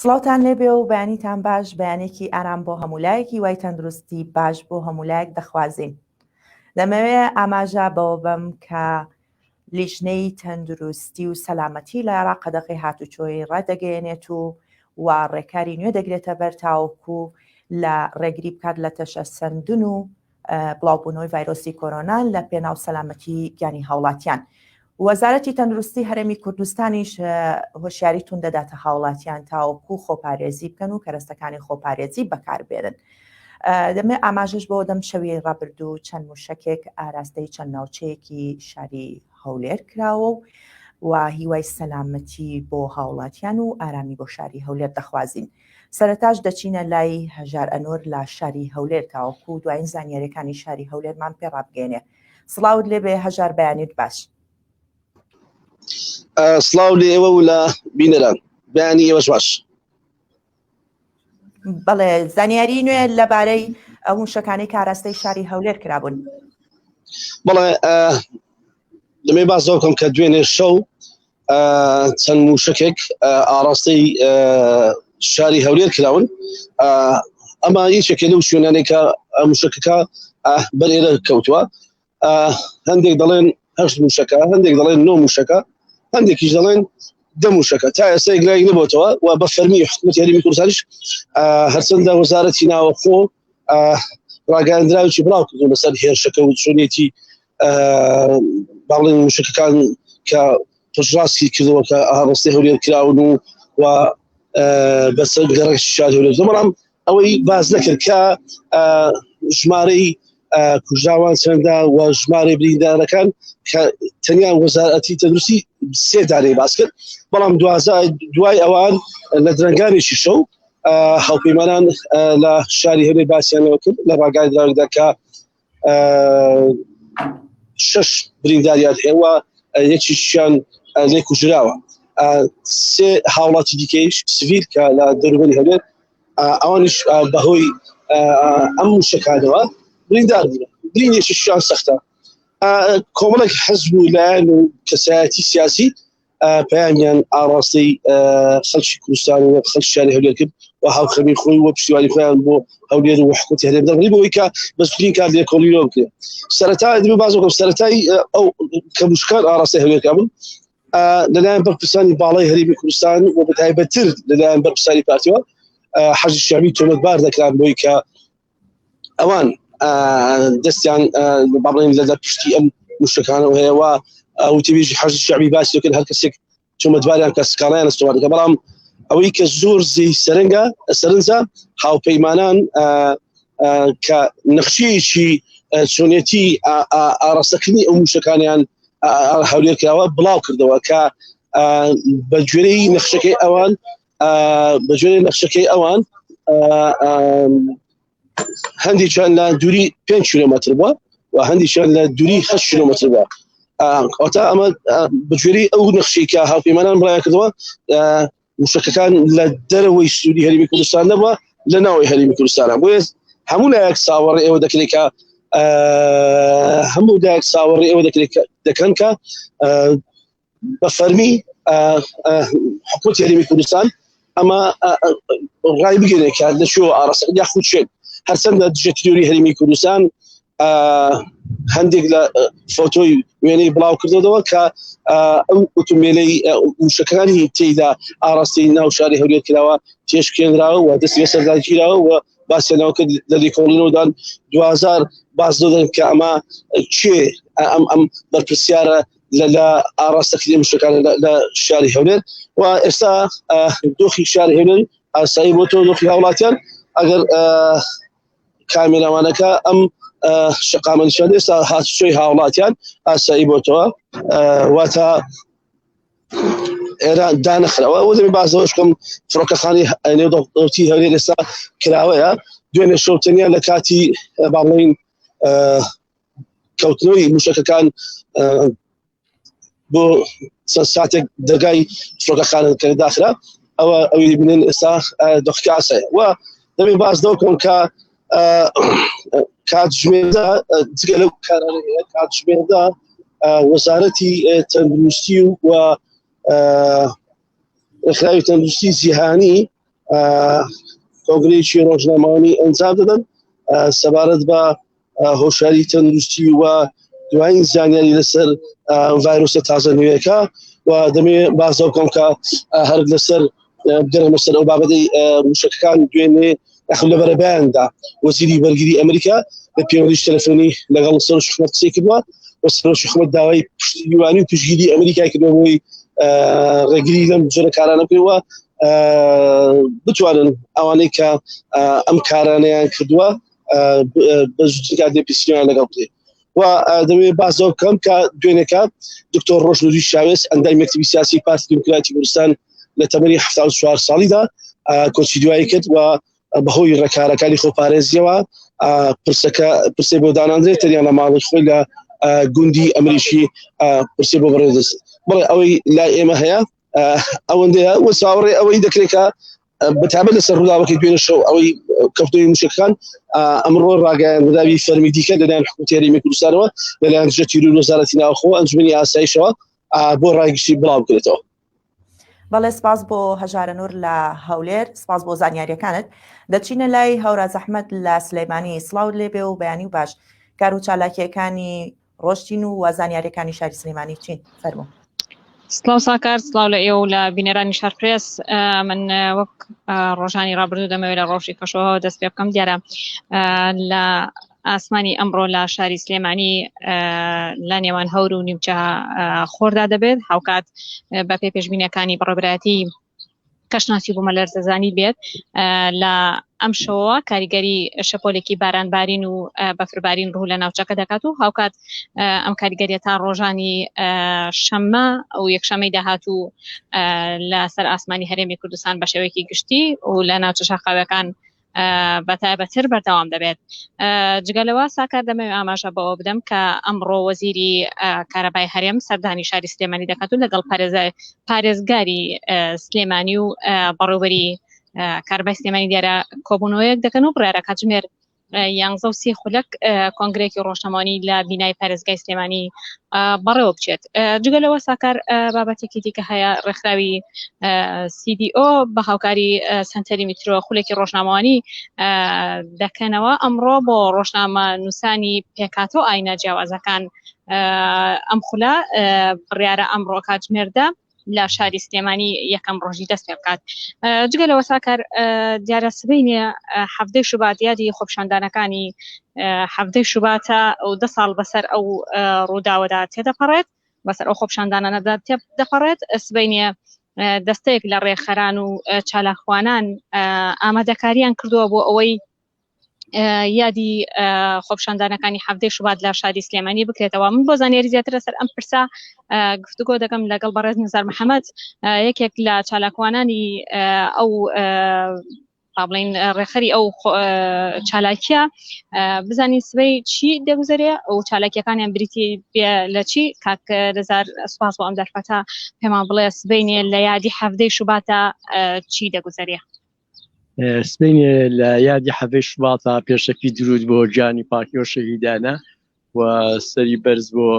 سڵاوتان لێبێ و بەیانیتان باش، بەیانێکی ئارام بۆ هەمولایەکی وای تەندروستی باش بۆ هەمولایەک دەخوازین. دەمەوێت ئاماژە بەوە بم کە لیژنەی تەندروستی و سەلامەتی لە عێراق قەدەغی هاتوچۆی ڕادەگەیەنێت و ڕێکاری نوێ دەگرێتە بەر تاوەکو لە ڕێگری بکات لە تەشە سەندن و بڵاوبوونەوەی ڤایرۆسی کۆرۆنا لە پێناو سەلامەتی گیانی هاوڵاتیان. وەزارەتی تەندروستی هەرێمی کوردستانیش هۆشیاریتون دەداتە هاوڵاتیان تاوەکو خۆپارێزی بکەن و کەرەستەکانی خۆپارێزی بەکاربێنن. دەمێ ئاماژش بۆ دەم شەوی ڕابردوو چەند موشکێک ئاراستەی چەند ناوچەیەکی شاری هەولێر کراوە و هیوای سەلامەتی بۆ هاوڵاتیان و ئارامی بۆ شاری هەولێر دەخوازین. سەرەتاش دەچینە لای هەژار ئەنۆر لە شاری هەولێر تاوەکو دوایین زانیاریەکانی شاری هەولێرمان پێڕابگەێنێ. سڵاوت لێبێ هەژار، بەیانیت باش. سڵاو لێ ئێوە و لە بینەران، بەیانی ئێوەش باش. بەڵێ زانیاری نوێ لەبارەی ئەو موشەکانی کاراستەی شاری هەولێر کرابوون. بەڵێ دەمێ باس دەکەم کە دوێنێ شەو چەند موشکێک ئاراستەی شاری هەولێر کراون. ئەمە هیچێکێ لەو شوێنانێکە موشکەکە بەر ئێرە کەوتووە. هەندێک دەڵێن 8 موشەکە، هەندێک دەڵێن 9 موشەکە، هەندێکیش دەڵێن 10 موشەکە. تا ئێستا یەکلای نەبووتەوە و بە فەرمی حکوومەتی هەرێمی کوردستانیش هەرچەندە وەزارەتی ناوەخۆ ڕاگەیاندراوی بڵاو کردوون لەسەر هێرشەکە و چۆنێتی باڵێن موشکەکان کە پشتڕاستی کردەوە کە ئاڕاستی هەولێر کراون و بەسەر گەڕێکی شاری هەولێر. بەڵام ئەوەی باز نەکرد کە ژمارەی کوژراوان چەندە و ژمارەی بریندارەکان کە تەنیا وەزارەتی تەندروستی 3 دانەی باس کرد. بەڵام دوای ئەوان لە درەنگانێکی شەو هاوپەیمانان لە شاری هەولێر باسییانەوە کرد لە ڕاگەیاندراوێکدا کە 6 برینداریان هەیە، یەکیشیان لێ کوژراوە. 3 هاوڵاتی دیکەیش سڤیل کە لە دەوروبەری هەولێر ئەوانش بەهۆی ئەم موشەکانەوە بریندار بوون. برینێکیشیان سەختە. کۆمەڵێک حەزب و لایەن و کەسایەتی سیاسی پەیامیان ئاڕاستەی خەڵکی کوردستان و خەڵکی شاری هەولێر کرد و هاوخەمی خۆی و پشتیوانی خۆیان بۆ هەولێر و حکوومەتی هەرێم دەڕی بۆەوەی کە بەسوودترین کار لێکۆڵینەوە بکرێت. سەرەتا دەبێ باز بکەم سەرەتایی ئەو کە موشکان ئاڕاستەی هەولێر بوون لەلایەن بەرپرسانی باڵای هەرێمی کوردستان و بەتایبەتتر لەلایەن بەرپرسانی پارتیەوە حەزی شەعبی تۆمەتبار دەکران بۆی کە ئەوان دەستیان باڵێن لە پشتی ئەم موشکانەوە هەیە و وتیبیژی حەزی شەعبی باسی دەکرد هەر کەسێک تۆمەتباریان کە سکاڵایان ئەستۆوار دەکات. بەڵام ئەوەی کە زۆر زەی سەرنجە هاوپەیمانان کە نەخشەیەکی چۆنێتی ئاڕاستەکردنی ئەو موشەکانیان هەولێر کراوە بڵاو کردەوە کە بە گوێرەی نەخشەکەی ئەوان هەندێکیان لە دووری 5 کیلۆمەتر بووە و هەندێکیان لە دووری 8 کیلۆمەتر بووە. ئەوتا ئەمە بەگوێرەی ئەو نەخشەی کە هاوپەیمانان بڵاو کردەوە موشکەکان لە دەرەوەی سوودی هەرێمی کوردستان نەبووە، لە ناوەی هەرێمی کوردستانە. بۆیە هەموو لایەک ساوەڕێ ئێوە دەکرێت کە هەموو لایەک ساوەڕێ ئێوە دەکەن کە بە فەرمی حکوومەتی هەرێمی کوردستان ئەمە ڕای بگرێت کە لەشێوە ئاڕاستەکە یاخود شوێن هەرچەندە دژەتیۆری هەرێمی کوردستان هەندێک لە فۆتۆی وێنەی بڵاو کردەوە کە ئەو ئۆتۆمبیلەی موشەکانی تێیدا ئاڕاستی ناو شاری هەولێر کراوە تێشکێنراوە و دەستی بەسەردان گیراوە و باسییانەوە کرد لە لێکۆڵینەوەدان 2000 باس دەدەن کە ئەمە کێ ئەم بەرپرسیارە لە ئاڕاستەکردنی موشەکان لە شاری هەولێر و ئێستا دۆخی شاری هەولێر ئاسایی بۆ تۆ دۆخی هاوڵاتیان ئەگەر کامێرەوانەکە ئەم شقامەنیشان ئێستا هاتوچۆی هاوڵاتیان ئاسایی بۆتەوە واتە ئێرە دانەخرەوە و دەبێ بازەوەش بکەم فڕۆکەخانی نێودەوڵەتی هەولێر ئێستا کراوەیە دوێنێ شەو تەنیا لە کاتی باڵێن کەوتنەوەی موشەکەکان بۆ چەند ساتێک دەرگای فڕۆکەخانەکە داخرا ئەوەی بنێن ئێستا دۆخەکە ئاسایە و دەبێ باز دەکەم کە کاتژمێردا جگە لەو کارانە هەیە کاتژمێردا وەزارەتی تەندروستی و ڕێکخراوی تەندروستی جیهانی کۆنگرەیەکی ڕۆژنامەوانی ئەنجام دەدەن سەبارەت بە هۆشیاری تەندروستی و دوایین زانیاری لەسەر ڤایرۆسە تازە نوێیەکە و دەمێ بازە بکەم کە هەر لەسەر بگەڕێمە سەر ئەو بابەتەی موشکەکان دوێنێ لە بەرەبەیاندا وەزیری بەرگری ئەمریکا بە پێوەریش تەلەفۆنی لەگەڵ سەرۆک حکومەت قسەی کردووە و سەرۆک حکومەت داوای پشتیوانی و پشتگیری ئەمریکای کردووە بۆی ڕێگری لەم جۆرە کارانە بکەوە بتوانن ئەوانەی کە ئەم کارانەیان کردووە بە زووترین دەپیسیۆن لەگەڵ بکرێت و دەوێت بازەوە بکەم کە دوێنێکە دکتۆر ڕۆژنووری شاوێز ئەندای مەکتبی سیاسی پارتی دیموکراتی کوردستان لە تەمەنی 74 ساڵیدا کۆچی دوایی کرد و بەهۆی ڕێکارەکانی خۆپارێزیەوە پرسێ بۆ داناندرێت تەنیا لە ماڵی خۆی لە گوندی ئەمریکی پرسێ بۆ بەڕێدەست بڵێ ئەوەی لای ئێمە هەیە ئەوەندەیە وە چاوەڕێ ئەوەی دەکرێت کە بەتابەت لەسەر ڕووداوەکەی دوێنێ شەو ئەوەی کەوتۆی موشکەکان ئەمڕۆ ڕاگەیان بەداوی فەرمی دیکە لەلایەن حکومەتی هەرێمی کوردستانەوە لەلایەن دژەتی و وەزارەتی ناوخۆ ئەنجومەنی ئاسایشەوە بۆ ڕایگەشتی بڵاو بکرێتەوە. بەڵێ سپاس بۆ هەژارە نور لە هەولێر سپاس بۆ زانیاریەکانت دەچینە لای هەوراز ئەحمەد لە سلەیمانی سڵاو لێبێ و بەیانی و باش کار و چالاکیەکانی ڕۆشتین و زانیاریەکانی شاری سلەیمانی چین فەرموو. سلااو ساکار سلااو لە ئێوە لە بینەرانی شارپرێس من وەک ڕۆژانی ڕابردوو دەمەوێت لە ڕۆژی پەشەوە دەست پێ بکەم دیارە لە ئاسمانی ئەمڕۆ لە شاری سلێمانی لە نێوان هەور و نیمچە خۆردا دەبێت هاوکات بە پێ پێشبینیەکانی بەڕێبەتی کەشناسی بوومە لەرزەزانی بێت لە ئەم شەوە کاریگەری شەپۆلێکی بارانبارین و بەفربارین ڕوو لە ناوچەکە دەکات و هاوکات ئەم کاریگەریە تا ڕۆژانی شەممە ئەو یەکشەمەی داهاتوو لەسەر ئاسمانی هەرێمی کوردستان بە شێوەیەکی گشتی و لە ناوچە شاخاوەکان بەتایبەتر بەردەوام دەبێت. جگەلەوە ساکار دەمەوێت ئاماژە بەوە بدەم کە ئەمڕۆ وەزیری کارەبای هەرێم سەردانی شاری سلێمانی دەکات و لەگەڵ پارێزگاری سلێمانی و بەڕێوەبەری کارەبای سلێمانی دیارە کۆبوونەوەیەک دەکەن و بڕیارە کاتژمێر 11 خولەک کۆنگرێکی ڕۆژنامەوانی لە بینای پارێزگای سلێمانی بەڕێوە بچێت. جگەلەوە ساکار بابەتێکی دیکە هەیە ڕێکخراوی CDO بە هاوکاری سنتەری میترۆ خولێکی ڕۆژنامەوانی دەکەنەوە ئەمڕۆ بۆ ڕۆژنامە نووسانی پێکاتۆ ئاینە جیاوازەکان ئەم خولە بڕیارە ئەمڕۆ کاتژمێردا لە شاری سلێمانی یەکەم ڕۆژی دەست پێ بکات. جگەلەوە ساکار دیارە سبەینێ هەفتەی شوبات یادی خۆپیشاندانەکانی هەفتەی شوباتە و 10 ساڵ بەسەر ئەو ڕووداوەدا تێدەپەڕێت بەسەر ئەو خۆپیشاندانانەدا دەپەڕێت سبەینێ دەستەیەک لە ڕێکخەران و چالاکوانان ئامادەکاریان کردووە بۆ ئەوەی یادی خۆپیشاندانەکانی هەفتەی شوبات لە شاری سلێمانی بکرێتەوە. من بۆ زانیاری زیاتر لەسەر ئەم پرسا گفتوگۆ دەکەم لەگەڵ بەڕێز نزار محەممەد یەکێک لە چالاکوانانی ئەو بڵین ڕێخەری ئەو چالاکیە بزانین سبەی چی دەگوزارێ ئەو چالاکیەکانیان بریتی لە چی کاک دەزار سوپاس بۆ ئەم دەرفەتە پێمان بڵێ سبەینێ لە یادی هەفتەی شوباتە چی دەگوزارێ. سبەینێ لە یادی هەفتەی شوباتە پێشەکی درود بۆ گیانی پاکی و شەهیدانە و سەری بەرز بۆ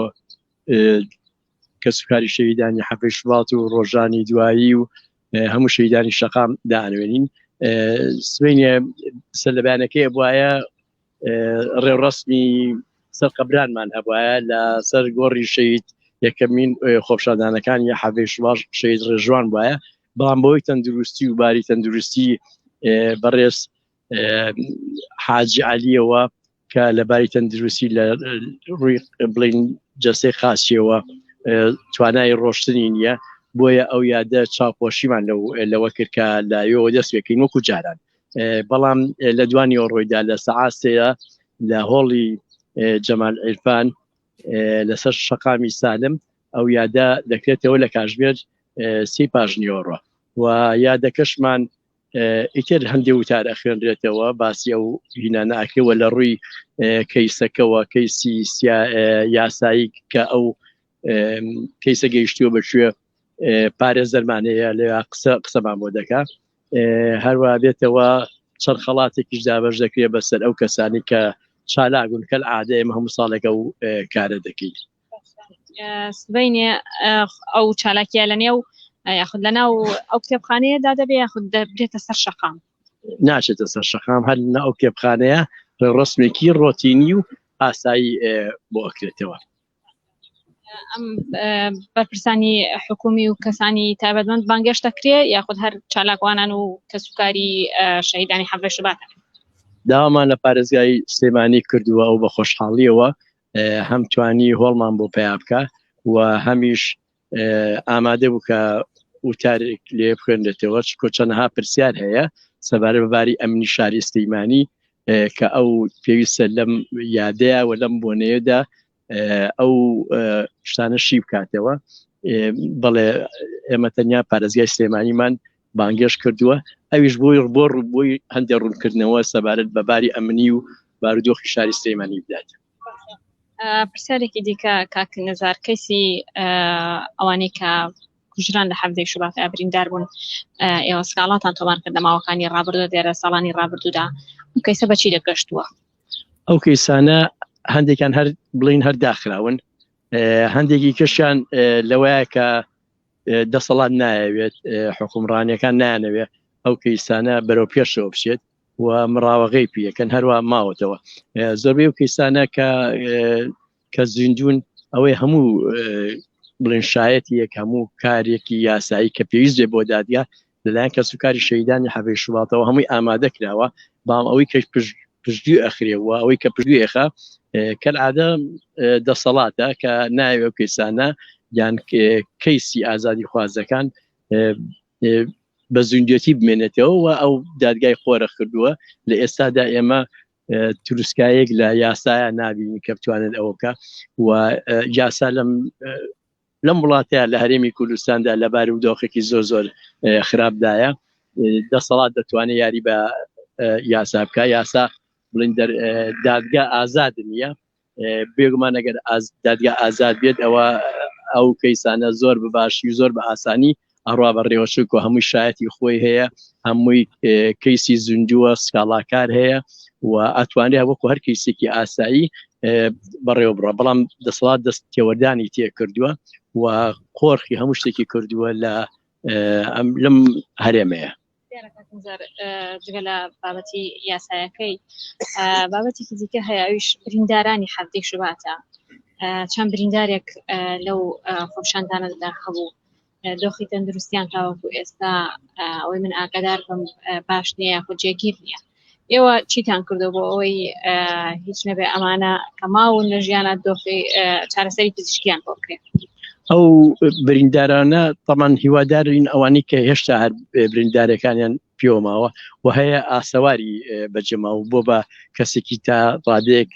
کەسوکاری شەهیدانی هەفتەی شوبات و ڕۆژانی دوایی و هەموو شەهیدانی شەقام دانوێنین. سبەینێ سەرلەبیانەکەی بواە ڕێوڕەسمی سەر قەبرانمان هەبواە لە سەر گۆڕی شەهید یەکەمین خۆپیشاندانەکانی هەفتەی شوبات شەهید ڕێژوان بواە بەڵام بەوەی تەندروستی و باری تەندروستی بەڕێز حاجی عەلیەوە کە لەباری تەندروستی لە ڕووی بڵین جەستەی خاچیەوە توانای ڕۆشتنی نییە بۆیە ئەو یادە چاوپۆشیمان لەوە کرد کە لایەوە دەست پێکەین وەکو جاران بەڵام لە دوانیەوە ڕۆیدا لە سەعاتەیە لە هۆڵی جەمال عیرفان لەسەر شەقامی سالم ئەو یادە دەکرێتەوە لە کاتژمێر 3 پاژنیۆڕە و یادەکەشمان ئیتر هەندێک وتار ئەخوێنرێتەوە باسی ئەو هینانەکەوە لە ڕووی کەیسەکەەوە کەیسی یاسایی کە ئەو کەیسە گەیشتیوە بەشوێ پارێز دەرمانەیە لە قسەمان بۆ دەکات هەروە بێتەوە چەند خەڵاتێکیش دابەش دەکرێت بەسەر ئەو کەسانی کە چالاگون کە عادە ئێمە هەموو ساڵێکە و کارە دەکەین. سبەینێ ئەو چالاکیە لە نێو یاخود لەناو ئەو کتێبخانەیەدا دەبێ یاخود دەبرێتە سەر شەقام ناچێتە سەر شەقام هەر لە ئەو کتێبخانەیە ڕسمێکی ڕۆتینی و ئاسایی بۆ ئەکرێتەوە. ئەم بەرپرسانی حکومی و کەسانی تایبەتمەند بانگێش دەکرێ یاخود هەر چالاکوانان و کەسوکاری شەهیدانی حەڤە شوباتە داوامان لە پارێزگای سلێمانی کردووە و بە خۆشحاڵیەوە هەم توانی هۆڵمان بۆ پیا بکە و هەمیش ئامادە بوو کە وتارێک لێ بخوێندێتەوە کۆچەنەها پرسیار هەیە سەبارە بەباری ئەمنی شاری سلێمانی کە ئەو پێویستە لەم یادەیە و لەم بۆنەیەدا ئەو شتانەشی بکاتەوە بەڵێ ئێمە تەنیا پارێزگای سلێمانیمان بانگێش کردووە ئەویش بۆی بۆ ڕووبووی هەندێک ڕوونکردنەوە سەبارەت بەباری ئەمنی و بارودۆخی شاری سلێمانی بدات. پرسیارێکی دیکە کاک نەزار کەسی ئەوانەی کە کوژران لە حەڤدەی شوباتە بریندار بوون ئێوە سکاڵاتان تۆمان کردە ماوەکانی ڕابردووە دیارە ساڵانی ڕابردوودا ئەو کەیسە بەچی دەگەشتووە؟ ئەو کەیسانە هەندێکان هەر بڵین هەر داخراون هەندێکی کەشیان لەوەیە کە دەسەڵات نایەوێت حکومڕانیەکان نایانەوێت ئەو کەیسانە بەرەو پێشەوە بچێت و مراوەغەی پێکەن هەروە ماوەتەوە زۆربەی و کەیسانە کە زیندون ئەوەی هەموو بڵین شایەتی یەک هەموو کارێکی یاسایی کە پێویست بۆ دادگا لەلایەن کەسوکاری شەهیدانی حەڤەی شوباتەوە هەمووی ئامادە کراوە بام ئەوەی کە پشتگوێ ئەخرێەوە ئەوەی کە پشتگوێ ئێخا کەلعادە دەسەڵاتە کە ناوێ کەیسانە یان کەیسی ئازادی خوازەکان بە زوندێتی بمێنێتەوە و ئەو دادگای خۆرە کردووە لە ئێستادا ئێمە تروسکایەک لە یاسایە نابینی کە بتوانێت ئەوەکە و یاسا لەم وڵاتەیە لە هەرێمی کوردستاندا لە بارودۆخێکی زۆر خراپدایە دەسەڵات دەتوانێت یاری بە یاسا بکە یاسا بڵین دادگا ئازاد نییە بێگومان ئەگەر دادگا ئازاد بێت ئەو کەیسانە زۆر بەباشی و زۆر بە ئاسانی ئەڕوا بە ڕێوەچووک و هەمووی شایەتی خۆی هەیە هەمووی کەیسی زوندووە سکاڵاکار هەیە و ئەتوانێت وەکو هەر کەیسێکی ئاسایی بەڕێوە بڕە بەڵام دەسەڵات دەست تێوەردانی تێ کردووە و قۆرخی هەموو شتێکی کردووە لەم هەرێمەیە. جگە لە بابەتی یاسایەکەی بابەتێکی دیکە هەیە ئەویش بریندارانی حەڤدەی شوباتە چەند بریندارێک لەو خۆپشاندانەدا هەبوو دۆخی تەندروستیان تاوەکو ئێستا ئەوەی من ئاگادار بم باش نییە خۆ جێگیر نییە ئێوە چیتان کردو بۆ ئەوەی هیچ نەبێ ئەمانە کە ماون لە ژیانە دۆخی چارەسەری پزیشکیان بۆ بکرێت ئەو بریندارانە تەمان هیوادارین ئەوانی کە هێشتا هەر بریندارەکانیان پێوەماوە و هەیە ئاسەواری بەجێماوە بۆ بە کەسێکی تا ڕادەیەک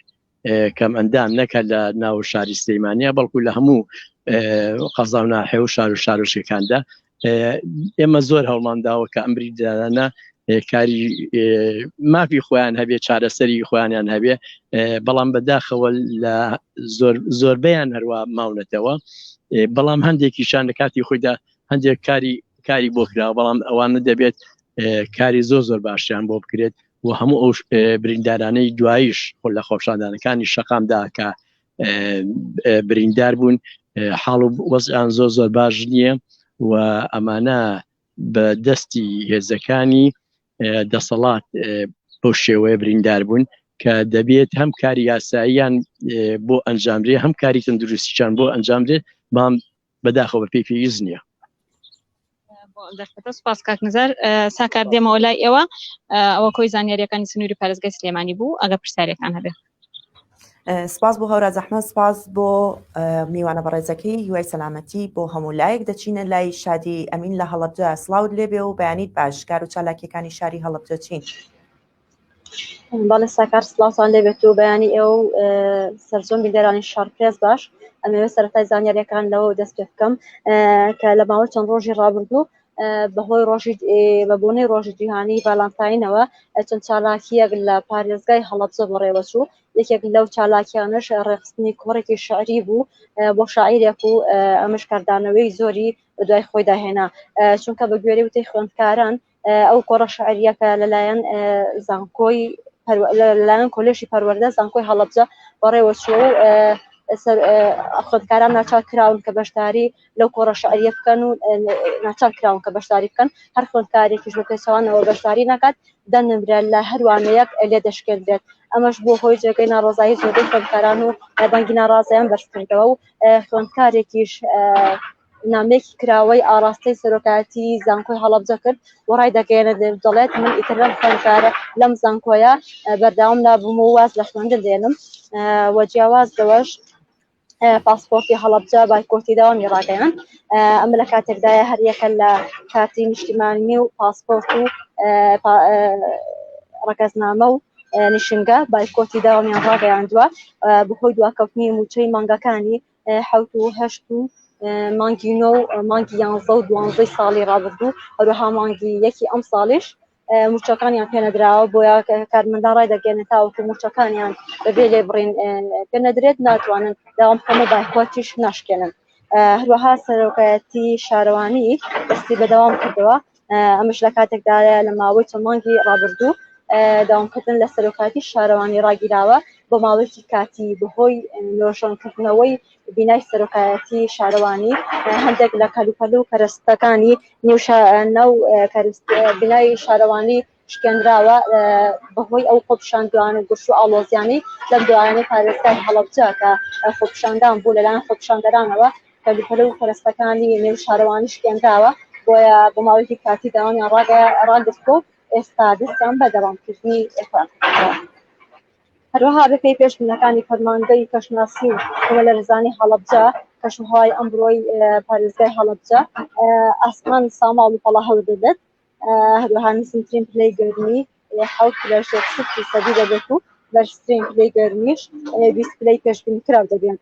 کەم ئەندام نەکە لە ناو شاری سلێمانیە بەڵکو لە هەموو قەزا و ناحێ و شارۆشەکاندا ئێمە زۆر هەوڵمانداوە کە ئەم بریندارانە کاری مافی خۆیان هەبێ چارەسەری خۆیانیان هەبێ بەڵام بەداخەوە لە زۆربەیان هەروە ماونەتەوە بەڵام هەندێکیشان لە کاتی خۆیدا هەندێک کاری بۆ کراوە بەڵام ئەوانە دەبێت کاری زۆر باشیان بۆ بکرێت و هەموو ئەو بریندارانەی دواییش خۆ لە خۆپشاندانەکانی شەقامدا کە بریندار بوون حاڵ و وەزیان زۆر باش نییە و ئەمانە بە دەستی هێزەکانی دەسەڵات بۆ شێوەیە بریندار بوون کە دەبێت هەم کاری یاساییان بۆ ئەنجامدرێ هەم کاری تەندروستیشان بۆ ئەنجامدرێت بام بەداخەوە بە پێی پێویست نییە. سپاس کاک نەزار ساکار دێمەوە لای ئێوە ئەوە کۆی زانیاریەکانی سنووری پارێزگای سلێمانی بوو ئەگە پرسیارێکان هەبێ. سپاس بۆ هەورە زەحمەت سپاس بۆ میوانە بەڕێزەکەی هیوای سەلامەتی بۆ هەموو لایەک دەچینە لای شادی ئەمین لە هەڵەبجە سڵاوت لێبێ و بەیانیت باشکار و چالاکیەکانی شاری هەڵەبجە چین. بەڵێ ساکار سڵاوتان لێبێت و بەیانی ئێوە سەرجەم بیلدەرانی شارپرێز باش ئەمەوێت سەرەتای زانیاریەکان لەوە دەست پێ بکەم کە لە ماوەی چەند ڕۆژی ڕابردوو بەهۆی بە بۆنەی ڕۆژی جیهانی ڤالانتاینەوە چەند چالاکیەک لە پارێزگای هەڵەبجە بەڕێوەچوو یەکێک لەو چالاکیانش ڕێخستنی کۆڕێکی شعری بوو بۆ شاعیرێک و ئەمەش کاردانەوەی زۆری دوای خۆی داهێنا چونکە بە گوێرەی وتەی خوێندکاران ئەو کۆڕە شاعریەکە لەلایەن زانکۆی لەلایەن کۆلێژی پەروەردە زانکۆی هەڵەبجە بەڕێوەچووە و خوێندکاران ناچار کراون کە بەشداری لەو کۆڕە شعریە بکەن و ناچار کراون کە بەشداری بکەن هەر خوێندکارێکیش بە پێچەوانەوە بەشداری ناکات دەنمرێت لە هەروانەیەک لێ دەشکێنرێت ئەمەش بۆ هۆی جێگەی ناڕۆزایی زۆربەی خوێندکاران و بانگی ناڕازیان بەرزکردەوە و خوێندکارێکیش نامێکی کراوەی ئاراستەی سەرۆکایەتی زانکۆی هەڵەبجە کرد و ڕای دەگەێنێت دەڵێت من ئیتر لەم خوێندکارە لەم زانکۆیە بەردەوام نابووم و واز لە خوێندن دێنم و جیاواز لەوەش پاسپۆرتی هەڵەبجە بایکۆتی داوامی ڕاگەیان ئەمە لە کاتێکدایە هەر یەکە لە کارتی نیشتیمانی و پاسپۆرت و ڕەگەزنامە و نیشنگە بایکۆتی داوامیان ڕاگەیاندووە بەهۆی دواکەوتنی موچەی مانگەکانی 7 و 8 و مانگی 9 و مانگی 11 و 12 ساڵی ڕابردوو هەروەها مانگی یەکی ئەم ساڵیش موچەکانیان پێنەدراوە بۆیە کارمەندان ڕای دەگەێنێت تاوەکو موچەکانیان بەبێ لێ بڕین پێنەدرێت ناتوانن داوام بکەمە بایکۆتیش ناشکێنن هەروەها سەرۆکایەتی شارەوانی دەستی بەدەوام کردەوە ئەمەش لە کاتێکدایە لە ماوەی چەند مانگی ڕابردوو داوامکردن لە سەرۆکاتی شارەوانی ڕاگیراوە بۆ ماوەیەکی کاتی بەهۆی نۆشانکردنەوەی بینای سەرۆکایەتی شارەوانی هەندێک لە کەلوپەلو و کەرەستەکانی نێو بینای شارەوانی شکێنراوە بەهۆی ئەو خۆپیشاندوان و گرش و ئاڵۆزیانی لەم دوایانەی پارێزگای هەڵەبجە کە خۆپیشاندان بوو لەلایەن خۆپیشاندەرانەوە کەلوپەلو و کەرەستەکانی نێو شارەوانی شکێنراوە بۆیە بۆ ماوەیەکی کاتی داوامیان ڕاگرتووە ئێستا دەستیان بە دەوامکردنی هەروەها بەپێی پێشبینەکانی فەرمانگەی کەشناسی و کۆمەلەرزانی هەڵەبجە کەشوهای ئەمڕۆی پارێزگای هەڵەبجە ئاسمان ساماڵ و پەڵا هەور دەبێت هەروەها نزمترین پلەی گەرمی 7.6% دەبێت و بەرزترین پلەی گەرمیش 20 پلەی پێشبینی کراو دەبێت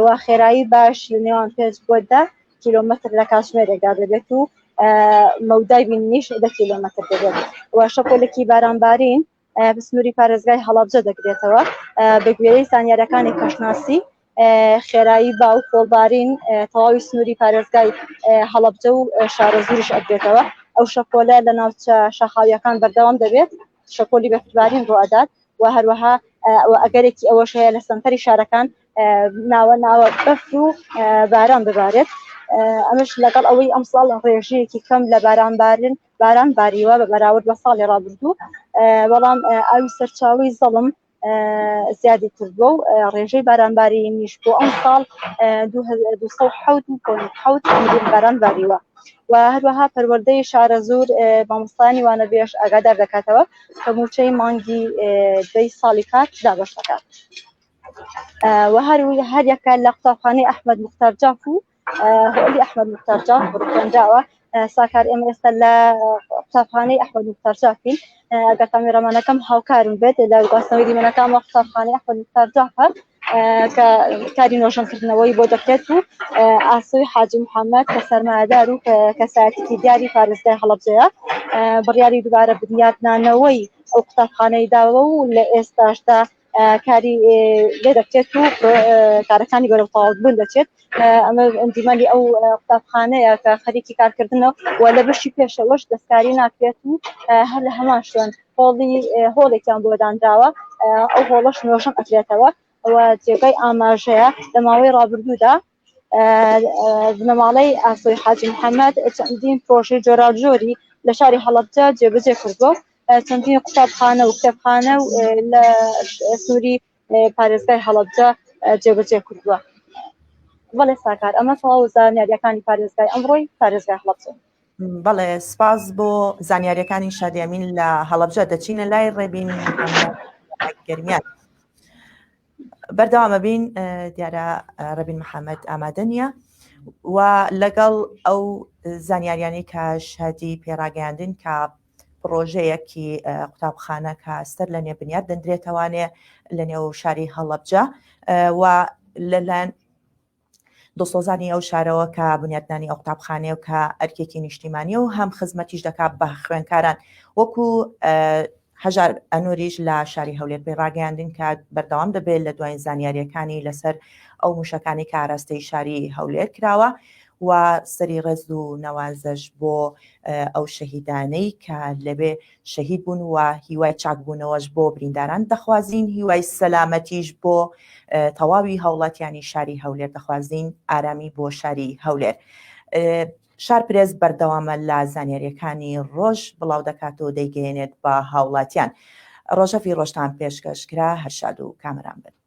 و خێرایی باش لە نێوان 5 بۆ 10 کیلۆمەتر لە کاتژمێرێکدا دەبێت و مەودای بینیش 10 کیلۆمەتر دەبێت و شەپۆلێکی بارانبارین بسنووری پارێزگای هەڵەبجە دەگرێتەوە بە گوێرەی زانیاریەکانی کەشناسی خێرایی با و خۆڵبارین تەواوی سنووری پارێزگای هەڵەبجە و شارە زوریش ئەدرێتەوە ئەو شەپۆلە لە ناوچە شاخاویەکان بەردەوام دەبێت شەپۆلی بەفربارین ڕوئەدات و هەروەها ئەگەرێکی ئەوەش هەیە لە سەنتەری شارەکان ناوە بەفر و باران ببارێت ئەمش لەگەڵ ئەوەی ئەم ساڵ ڕێژەیەکی کەم لە باران باریوە بە بەراورد بە ساڵی ڕابردوو بەڵام ئاوی سەرچاوی زەڵم زیادی کردووە و ڕێژەی بارانباری نیش بۆ ئەم ساڵ 207.7 میلیۆن باران باریوە و هەروەها پەروەردەی شارە زۆر مامۆستایانی وانەبێژ ئاگادار دەکاتەوە کە موچەی مانگی دەی ساڵی کات دابەش دەکات و هەر یەکە لە قوتابخانەی ئەحمەد موختار جاف و هۆلی ئەحمەد موختار جاف بڕکێنراوە ساکار ئێمە ئێستا لە قوتابخانەی ئەحمەد موختار جافین ئەگەر کامێرەمانەکەم هاوکارم بێت لە گواستنەوەی دیمەنەکان وە قوتابخانەی ئەحمەد موختار جافە کە کاری نۆژەنکردنەوەی بۆ دەکرێت و ئاسوی حاجی محەممەد کە سەرمایهدار و کەسایەتێکی دیاری پارێزگای هەڵەبجەیە بڕیاری دووبارە بنیادنانەوەی ئەو قوتابخانەی داوە و لە ئێستاشدا کاری لێ دەکرێت و کارەکانی بەرەوتاڵ بوون دەچێت ئەمە ئەنجومەنی ئەو قوتابخانەیە کە خەریکی کارکردنەوە و لە بەشی پێشەوەش دەستکاری ناکرێت و هەر لە هەمان شوێن هۆڵێکیان بۆ دانراوە ئەو هۆڵەش نوۆژەم ئەکرێتەوە ئەوە جێگەی ئاماژەیە لە ماوەی ڕابردوودا بنەماڵەی ئاسۆی حاجی محەممەد چەندین پرۆژەی جۆراوجۆری لە شاری هەڵەبجە جێبەجێ کردووە چەندین قوتابخانە و کتێبخانە و لە سنووری پارێزگای هەڵەبجە جێبەجێ کردووە بەڵێ ساکار ئەمە تەواو زانیاریەکانی پارێزگای ئەمڕۆی پارێزگای هەڵەبجە بەڵێ سپاس بۆ زانیاریەکانی شادیامین لە هەڵەبجە دەچینە لای ڕێبین گەرمیان بەردەوامە بین دیارە ڕێبین محەممەد ئامادە نیە و لەگەڵ ئەو زانیاریانی کە شادی پێڕاگەاندن کە پرۆژەیەکی قوتابخانە کە ئەستەر لە نێبنیات دەندرێتوانێ لە نێو شاری هەڵەبجە و لەلایەن دۆسۆزانی ئەو شارەوە کە بنیاتنانی ئەو قوتابخانەیە و کە ئەرکێکی نیشتیمانی و هەم خزمەتیش دەکات بە خوێندکاران وەکو هەژار ئەنوریش لە شاری هەولێر پێی ڕاگەاندن کە بەردەوام دەبێت لە دوای زانیاریەکانی لەسەر ئەو موشەکانی کە ئاراستەی شاری هەولێر کراوە و سەری ڕێز و نەوازش بۆ ئەو شەهیدانەی کە لەبێ شەهید بوون و هیوای چاکبوونەوەش بۆ برینداران دەخوازین، هیوای سەلامەتیش بۆ تەواوی هاوڵاتیانی شاری هەولێر دەخوازین، ئارامی بۆ شاری هەولێر. شارپرێز بەردەوامە لە زانیاریەکانی ڕۆژ بڵاو دەکات و دەیگەێنێت بە هاوڵاتیان. ڕۆژەفی ڕۆژتان پێشکەشکرا، هەرشاد و کامەران بن.